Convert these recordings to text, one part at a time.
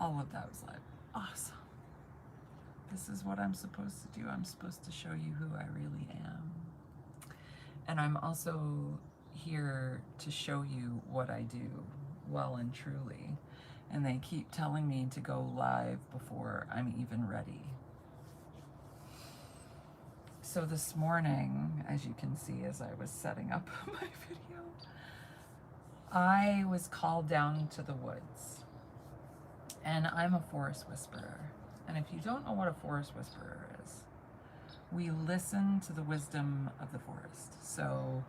all of that was like, awesome. This is what I'm supposed to do. I'm supposed to show you who I really am. And I'm also here to show you what I do well and truly. And they keep telling me to go live before I'm even ready. So this morning, as you can see, as I was setting up my video, I was called down to the woods. And I'm a forest whisperer. And if you don't know what a forest whisperer is, we listen to the wisdom of the forest. So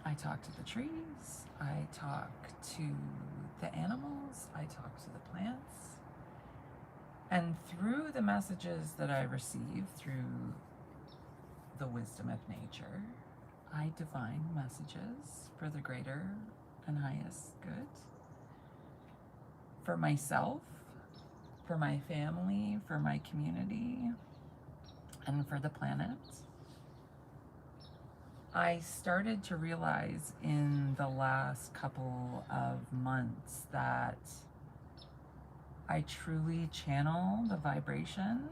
I talk to the trees, I talk to the animals, I talk to the plants. And through the messages that I receive through the wisdom of nature, I divine messages for the greater and highest good. For myself, for my family, for my community, and for the planet. I started to realize in the last couple of months that I truly channel the vibration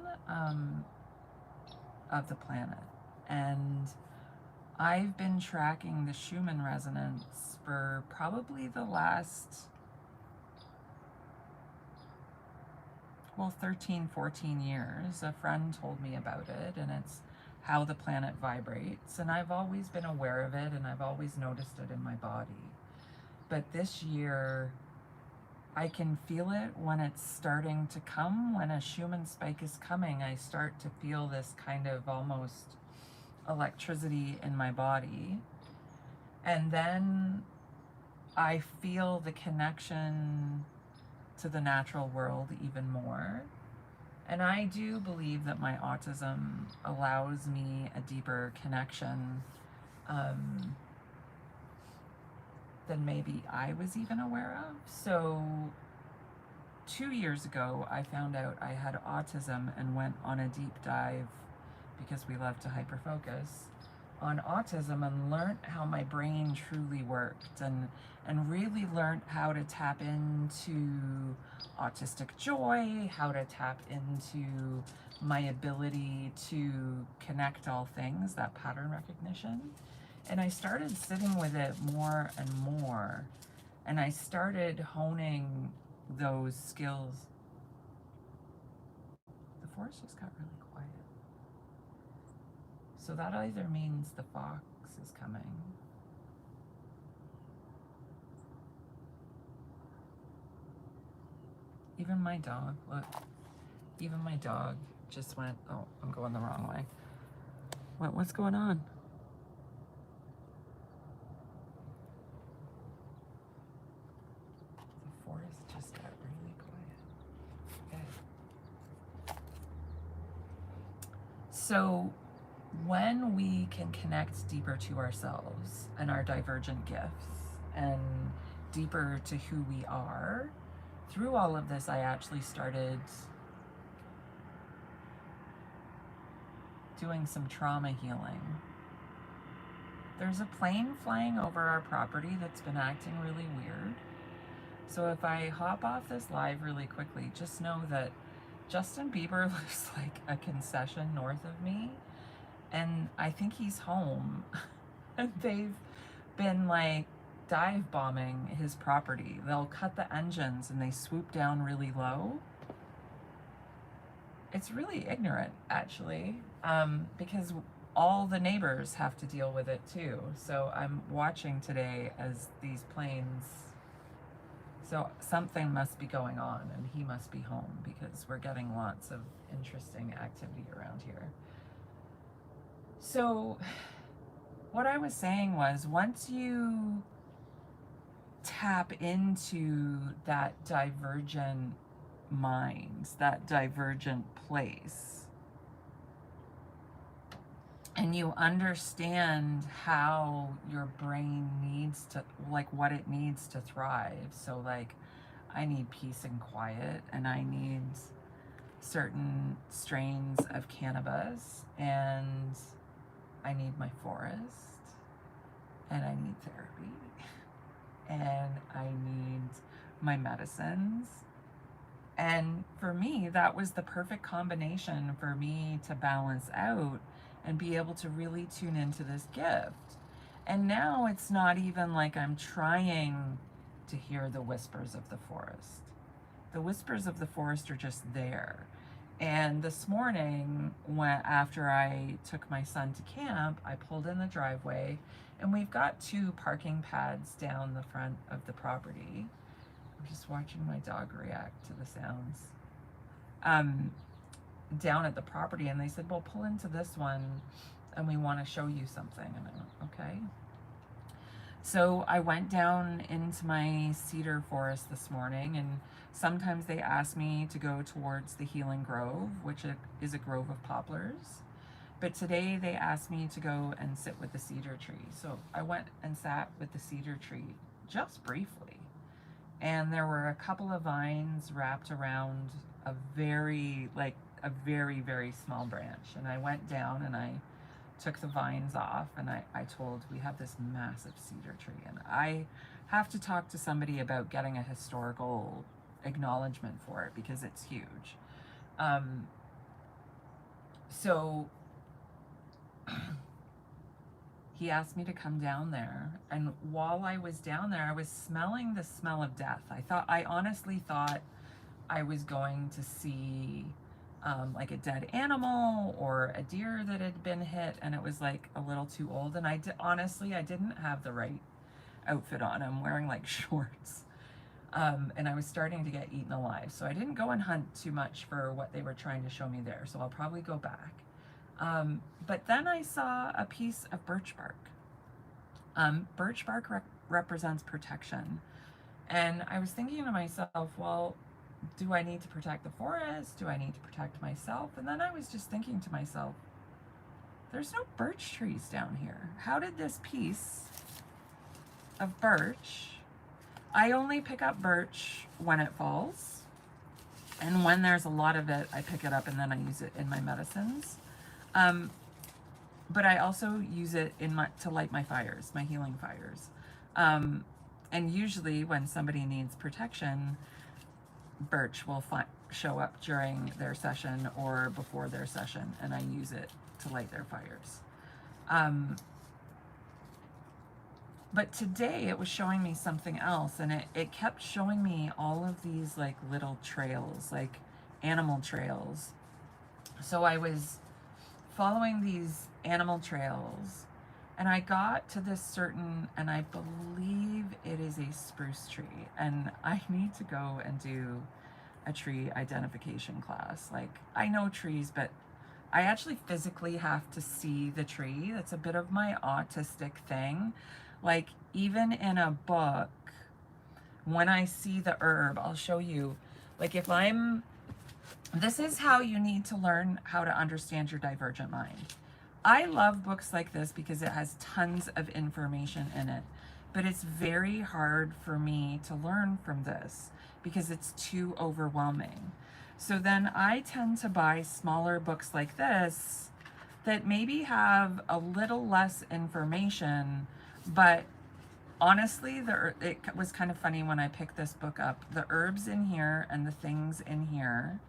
of the planet. And I've been tracking the Schumann resonance for probably the last 13, 14 years. A friend told me about it, and it's how the planet vibrates. And I've always been aware of it, and I've always noticed it in my body. But this year, I can feel it when it's starting to come. When a Schumann spike is coming, I start to feel this kind of almost electricity in my body. And then I feel the connection to the natural world even more. And I do believe that my autism allows me a deeper connection than maybe I was even aware of. So 2 years ago, I found out I had autism and went on a deep dive, because we love to hyperfocus, on autism, and learned how my brain truly worked, and really learned how to tap into autistic joy, how to tap into my ability to connect all things, that pattern recognition. And I started sitting with it more and more, and I started honing those skills. The forest just got really quiet. So that either means the fox is coming, even my dog, look, even my dog just went, oh, I'm going the wrong way. What's going on? The forest just got really quiet. Okay. So when we can connect deeper to ourselves and our divergent gifts and deeper to who we are, through all of this, I actually started doing some trauma healing. There's a plane flying over our property that's been acting really weird. So if I hop off this live really quickly, just know that Justin Bieber lives like a concession north of me, and I think he's home. And they've been like dive bombing his property. They'll cut the engines and they swoop down really low. It's really ignorant, actually, because all the neighbors have to deal with it too. So I'm watching today as these planes, so something must be going on, and he must be home, because we're getting lots of interesting activity around here. So what I was saying was, once you tap into that divergent mind, that divergent place, and you understand how your brain needs to, like, what it needs to thrive. So like, I need peace and quiet, and I need certain strains of cannabis, and I need my forest, and I need therapy, and I need my medicines, And for me, that was the perfect combination for me to balance out and be able to really tune into this gift. And now it's not even like I'm trying to hear the whispers of the forest. The whispers of the forest are just there. And this morning, after I took my son to camp, I pulled in the driveway, and we've got 2 parking pads down the front of the property. I'm just watching my dog react to the sounds. Down at the property, and they said, well, pull into this one and we want to show you something. And I went, okay. So I went down into my cedar forest this morning, and sometimes they ask me to go towards the Healing Grove, which is a grove of poplars. But today they asked me to go and sit with the cedar tree. So I went and sat with the cedar tree just briefly. And there were a couple of vines wrapped around a very, very small branch. And I went down and I took the vines off, and I told, we have this massive cedar tree, and I have to talk to somebody about getting a historical acknowledgement for it because it's huge. So he asked me to come down there, and while I was down there, I was smelling the smell of death. I honestly thought I was going to see like a dead animal or a deer that had been hit, and it was like a little too old. And honestly, I didn't have the right outfit on. I'm wearing like shorts. And I was starting to get eaten alive. So I didn't go and hunt too much for what they were trying to show me there. So I'll probably go back. But then I saw a piece of birch bark. Birch bark represents protection. And I was thinking to myself, well, do I need to protect the forest? Do I need to protect myself? And then I was just thinking to myself, there's no birch trees down here. How did this piece of birch, I only pick up birch when it falls. And when there's a lot of it, I pick it up and then I use it in my medicines. But I also use it to light my fires, my healing fires. And usually when somebody needs protection, birch will show up during their session or before their session, and I use it to light their fires. But today it was showing me something else, and it kept showing me all of these like little trails, like animal trails. So I was following these animal trails, and I got to this certain, and I believe it is a spruce tree, and I need to go and do a tree identification class. Like, I know trees, but I actually physically have to see the tree. That's a bit of my autistic thing. Like, even in a book, when I see the herb, I'll show you, like this is how you need to learn how to understand your divergent mind. I love books like this because it has tons of information in it, but it's very hard for me to learn from this because it's too overwhelming. So then I tend to buy smaller books like this that maybe have a little less information, but honestly, it was kind of funny when I picked this book up. The herbs in here and the things in here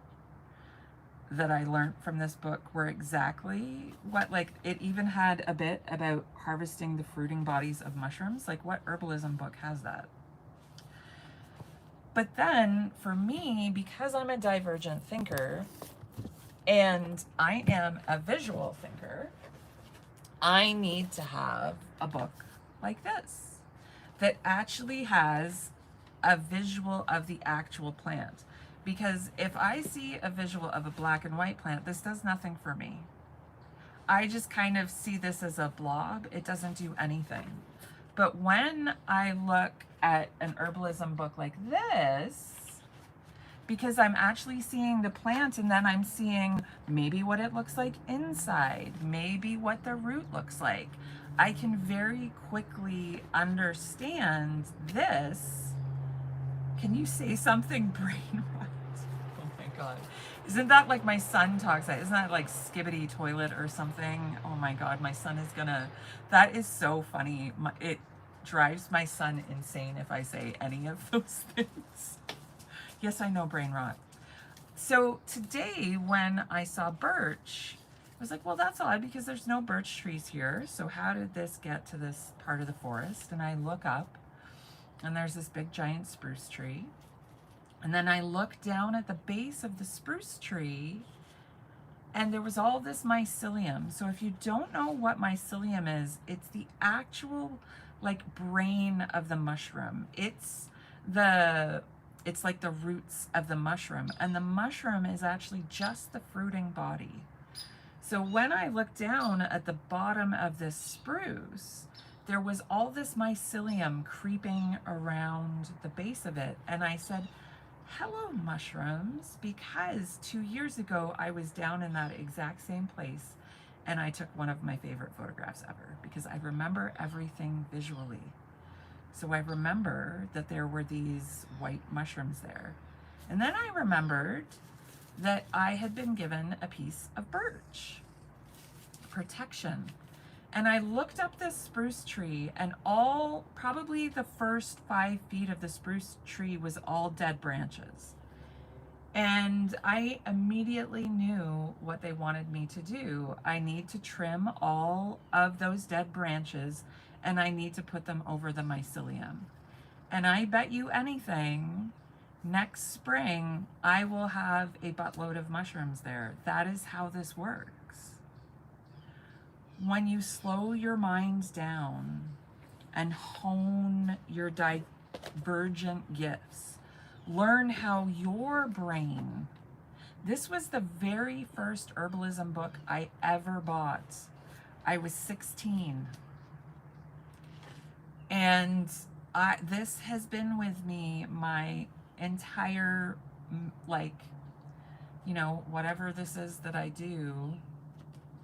that I learned from this book were exactly what, like, it even had a bit about harvesting the fruiting bodies of mushrooms. Like, what herbalism book has that? But then for me, because I'm a divergent thinker and I am a visual thinker, I need to have a book like this that actually has a visual of the actual plant. Because if I see a visual of a black and white plant, this does nothing for me. I just kind of see this as a blob. It doesn't do anything. But when I look at an herbalism book like this, because I'm actually seeing the plant and then I'm seeing maybe what it looks like inside, maybe what the root looks like, I can very quickly understand this. Can you say something, brain rot? Oh my God. Isn't that like my son talks? Isn't that like skibbity toilet or something? Oh my God, my son is gonna, that is so funny. It drives my son insane if I say any of those things. Yes, I know, brain rot. So today when I saw birch, I was like, well, that's odd because there's no birch trees here. So how did this get to this part of the forest? And I look up and there's this big giant spruce tree. And then I look down at the base of the spruce tree and there was all this mycelium. So if you don't know what mycelium is, it's the actual like brain of the mushroom. It's like the roots of the mushroom, and the mushroom is actually just the fruiting body. So when I looked down at the bottom of this spruce, there was all this mycelium creeping around the base of it. And I said, hello, mushrooms, because 2 years ago I was down in that exact same place and I took one of my favorite photographs ever because I remember everything visually. So I remember that there were these white mushrooms there. And then I remembered that I had been given a piece of birch protection. And I looked up this spruce tree, and probably the first 5 feet of the spruce tree was all dead branches. And I immediately knew what they wanted me to do. I need to trim all of those dead branches, and I need to put them over the mycelium. And I bet you anything, next spring, I will have a buttload of mushrooms there. That is how this works. When you slow your minds down and hone your divergent gifts, learn how your brain, this was the very first herbalism book I ever bought. I was 16. And this has been with me my entire, like, you know, whatever this is that I do,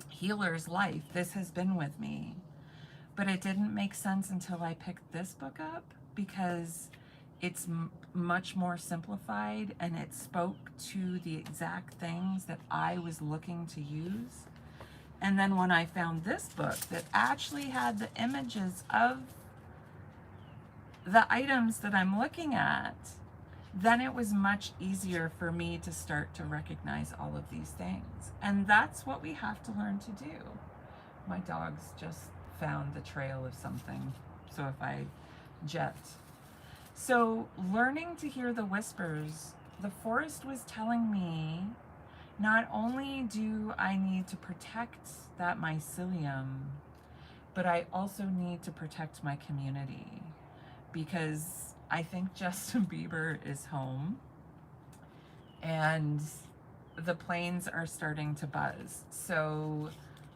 healer's life, this has been with me. But it didn't make sense until I picked this book up because it's much more simplified and it spoke to the exact things that I was looking to use. And then when I found this book that actually had the images of the items that I'm looking at, then it was much easier for me to start to recognize all of these things. And that's what we have to learn to do. My dogs just found the trail of something, so if I jet. So learning to hear the whispers, the forest was telling me, not only do I need to protect that mycelium, but I also need to protect my community, because I think Justin Bieber is home and the planes are starting to buzz. So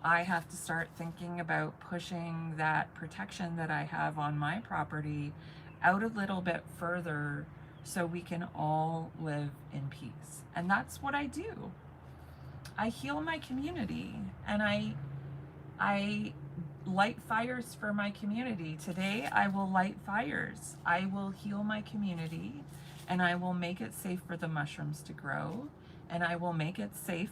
I have to start thinking about pushing that protection that I have on my property out a little bit further so we can all live in peace. And that's what I do. I heal my community and I light fires for my community. Today I will light fires. I will heal my community and I will make it safe for the mushrooms to grow, and I will make it safe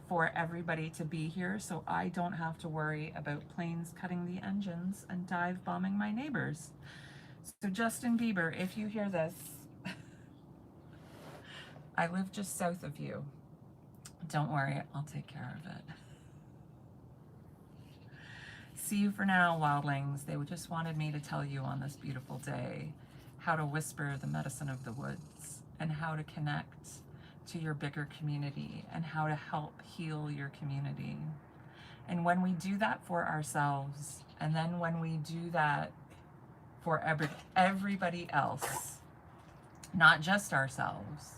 for everybody to be here so I don't have to worry about planes cutting the engines and dive bombing my neighbors. So Justin Bieber, if you hear this, I live just south of you. Don't worry, I'll take care of it. See you for now, wildlings. They just wanted me to tell you on this beautiful day how to whisper the medicine of the woods and how to connect to your bigger community and how to help heal your community. And when we do that for ourselves, and then when we do that for everybody else, not just ourselves,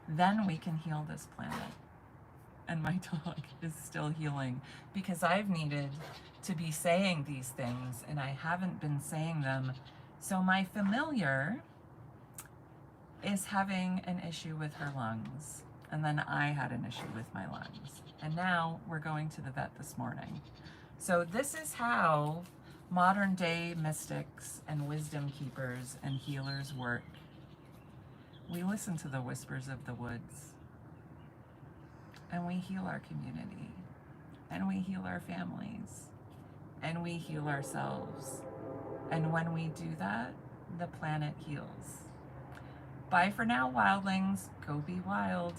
then we can heal this planet. And my dog is still healing because I've needed to be saying these things and I haven't been saying them. So my familiar is having an issue with her lungs, and then I had an issue with my lungs, and now we're going to the vet this morning. So this is how modern day mystics and wisdom keepers and healers work. We listen to the whispers of the woods, and we heal our community, and we heal our families, and we heal ourselves. And when we do that, the planet heals. Bye for now, wildlings. Go be wild.